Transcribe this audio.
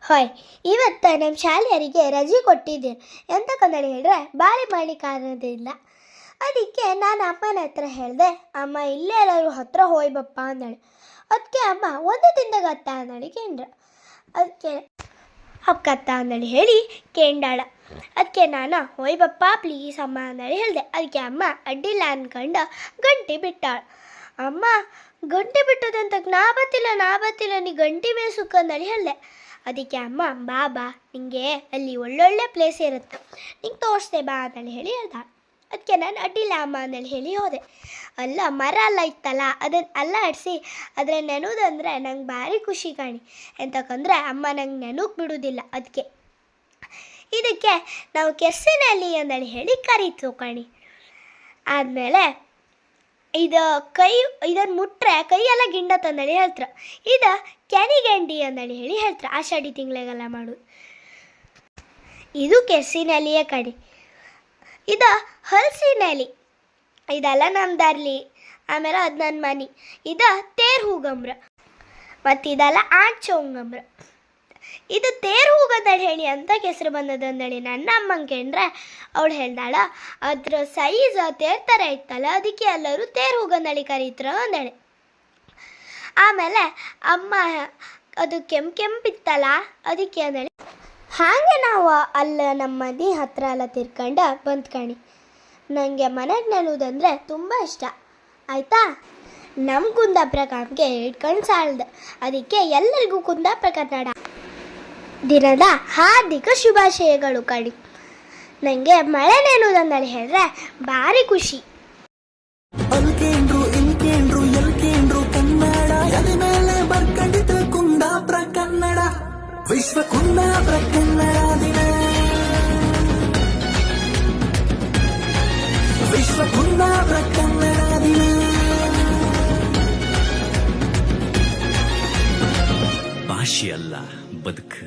Hi, ಇವತ್ತು ನಮ್ಮ ಶಾಲೆಯರಿಗೆ ರಜೆ ಕೊಟ್ಟಿದ್ದೀನಿ ಎಂತಕ್ಕಂದೇಳಿ ಹೇಳಿದ್ರೆ ಬಾಳೆ ಮಾಡಿ ಕಾರಣದಿಲ್ಲ. ಅದಕ್ಕೆ ನಾನು ಅಮ್ಮನ ಹತ್ರ ಹೇಳಿದೆ, ಅಮ್ಮ ಇಲ್ಲೇ ಎಲ್ಲರೂ ಹತ್ರ ಹೋಯ್ಬಪ್ಪ ಅಂದೇಳಿ. ಅದಕ್ಕೆ ಅಮ್ಮ ಒಂದು ತಿಂದಾಗತ್ತ ಅಂದೇಳಿ ಕೇಂದ್ರ. ಅದಕ್ಕೆ ಹಕ್ಕತ್ತ ಅಂದೇಳಿ ಹೇಳಿ ಕೇಂಡಾಳ. ಅದಕ್ಕೆ ನಾನು ಹೋಯ್ಬಪ್ಪ ಪ್ಲೀಸ್ ಅಮ್ಮ ಅಂದೇಳಿ ಹೇಳಿದೆ. ಅದಕ್ಕೆ ಅಮ್ಮ ಅಡ್ಡಿಲ್ಲ ಅಂದ್ಕೊಂಡು ಗಂಟೆ ಬಿಟ್ಟಾಳ. ಅಮ್ಮ ಗಂಟೆ ಬಿಟ್ಟದಂತ ನಾ ಬತ್ತಿಲ್ಲ ನೀ ಗಂಟೆ ಮೇಲೆ ಸುಕ್ಕಂದೇಳಿ ಹೇಳಿದೆ. ಅದಕ್ಕೆ ಅಮ್ಮ ಬಾ ನಿಂಗೆ ಅಲ್ಲಿ ಒಳ್ಳೊಳ್ಳೆ ಪ್ಲೇಸ್ ಇರುತ್ತೆ, ನಿಂಗೆ ತೋರಿಸ್ದೆ ಬಾ ಅಂತೇಳಿ ಹೇಳಿ ಹೇಳ್ದ. ಅದಕ್ಕೆ ನಾನು ಅಡ್ಡಿಲ್ಲ ಅಮ್ಮ ಅಂದೇಳಿ ಹೇಳಿ ಹೋದೆ. ಅಲ್ಲ ಮರ ಎಲ್ಲ ಇತ್ತಲ್ಲ, ಅದನ್ನು ಅಲ್ಲ ಆಡಿಸಿ ಅದರ ನೆನೋದಂದರೆ ನಂಗೆ ಭಾರಿ ಖುಷಿ ಕಾಣಿ. ಎಂತಕ್ಕಂದರೆ ಅಮ್ಮ ನಂಗೆ ನೆನಕ್ಕೆ ಬಿಡೋದಿಲ್ಲ. ಅದಕ್ಕೆ ಇದಕ್ಕೆ ನಾವು ಕೆರ್ಸಿನಲ್ಲಿ ಅಂದೇಳಿ ಹೇಳಿ ಕರೀತು ಕಾಣಿ. ಆದಮೇಲೆ ಇದನ್ನು ಮುಟ್ರೆ ಕೈಯೆಲ್ಲ ಗಿಂಡ ತಂದೇಳಿ ಹೇಳ್ತಾರೆ. ಇದು ಕೆನಿಗೆಂಡಿ ಅಂದೇಳಿ ಹೇಳಿ ಹೇಳ್ತಾರೆ. ಆಷಾಢಿ ತಿಂಗಳಿಗೆಲ್ಲ ಮಾಡೋದು ಇದು ಕೆರ್ಸಿನಲ್ಲಿಯೇ ಕಡಿ. ಇದು ಹಲಸಿನಲ್ಲಿ, ಇದೆಲ್ಲ ನಮ್ದರ್ಲಿ. ಆಮೇಲೆ ಅದು ನನ್ನ ಮನೆ. ಇದು ತೇರು ಹೂಗಂಬ್ರ, ಮತ್ತು ಇದೆಲ್ಲ ಆಂಚೋಂಗಂಬ್ರ. ಇದು ತೇರು ಹೂಗಂದೇಳಿ ಹೇಳಿ ಅಂತ ಹೆಸರು ಬಂದದ್ದು ಅಂದೇಳಿ ನನ್ನ ಅಮ್ಮಂಗೆ ಕೇಂದ್ರೆ ಅವಳು ಹೇಳ್ದಾಳ, ಅದ್ರ ಸೈಜ್ ತೇರ್ ಥರ ಇತ್ತಲ್ಲ, ಅದಕ್ಕೆ ಎಲ್ಲರೂ ತೇರು ಹೂಗಂದೇಳಿ ಕರೀತಾರೆ ಅಂದೇಳಿ. ಆಮೇಲೆ ಅಮ್ಮ ಅದು ಕೆಂಪಿತ್ತಲ್ಲ ಅದಕ್ಕೆ ಅಂದೇಳಿ ಹಾಗೆ ನಾವು ಅಲ್ಲಿ ನಮ್ಮ ಮನೆ ಹತ್ರ ಎಲ್ಲ ತಿರ್ಕೊಂಡು ಬಂದ್ಕಣಿ. ನನಗೆ ಮನೆಗೆ ನೆಲುವುದಂದರೆ ತುಂಬ ಇಷ್ಟ ಆಯಿತಾ. ನಮ್ಮ ಕುಂದಾಪುರ ಕಾಮ್ಗೆ ಇಟ್ಕೊಂಡು ಸಾಳ್ದೆ. ಅದಕ್ಕೆ ಎಲ್ಲರಿಗೂ ಕುಂದಾಪುರ ಕನ್ನಡ ದಿನದ ಹಾರ್ದಿಕ ಶುಭಾಶಯಗಳು ಕಣಿ. ನನಗೆ ಮಳೆ ನೆಲುವುದಂದೇಳಿ ಹೇಳಿದ್ರೆ ಭಾರಿ ಖುಷಿ. ಕುಂದಾಪುರ ಕನ್ನಡ ವಿಶ್ವ ಕುಂದಾಪುರ ಕನ್ನಡ ದಿನ, ವಿಶ್ವ ಕುಂದಾಪುರ ಕನ್ನಡ ದಿನ. ಭಾಷೆ ಅಲ್ಲ ಬದುಕು.